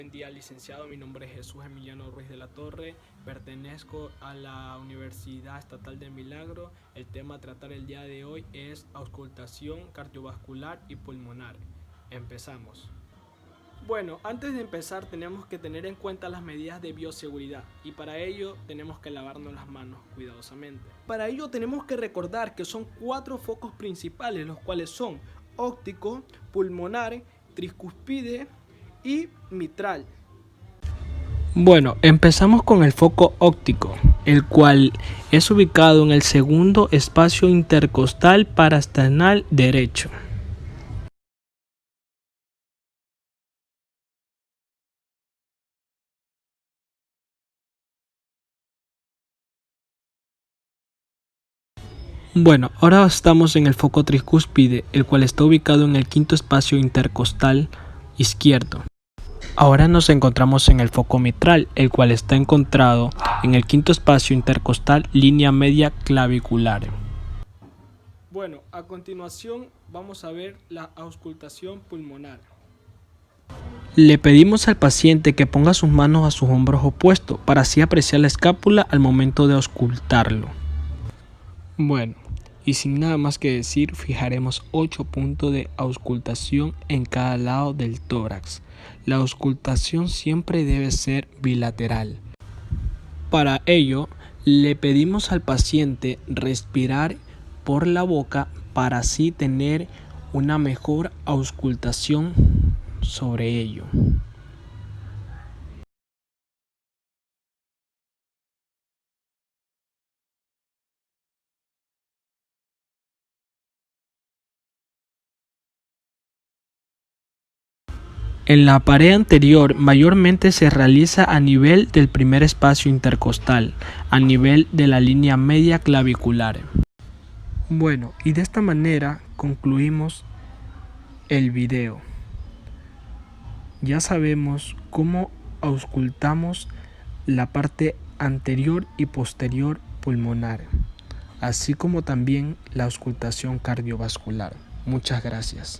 Buen día, licenciado. Mi nombre es Jesús Emiliano Ruiz de la Torre. Pertenezco a la Universidad Estatal de Milagro. El tema a tratar el día de hoy es auscultación cardiovascular y pulmonar. Empezamos. Bueno, antes de empezar tenemos que tener en cuenta las medidas de bioseguridad y para ello tenemos que lavarnos las manos cuidadosamente. Para ello tenemos que recordar que son 4 focos principales, los cuales son óptico, pulmonar, tricúspide y mitral. Bueno, empezamos con el foco óptico, el cual es ubicado en el segundo espacio intercostal parasternal derecho. Bueno, ahora estamos en el foco tricúspide, el cual está ubicado en el quinto espacio intercostal izquierdo. Ahora nos encontramos en el foco mitral, el cual está encontrado en el quinto espacio intercostal línea media clavicular. Bueno, a continuación vamos a ver la auscultación pulmonar. Le pedimos al paciente que ponga sus manos a sus hombros opuestos para así apreciar la escápula al momento de auscultarlo. Bueno, y sin nada más que decir, fijaremos 8 puntos de auscultación en cada lado del tórax. La auscultación siempre debe ser bilateral. Para ello, le pedimos al paciente respirar por la boca para así tener una mejor auscultación sobre ello. En la pared anterior mayormente se realiza a nivel del primer espacio intercostal, a nivel de la línea media clavicular. Bueno, y de esta manera concluimos el video. Ya sabemos cómo auscultamos la parte anterior y posterior pulmonar, así como también la auscultación cardiovascular. Muchas gracias.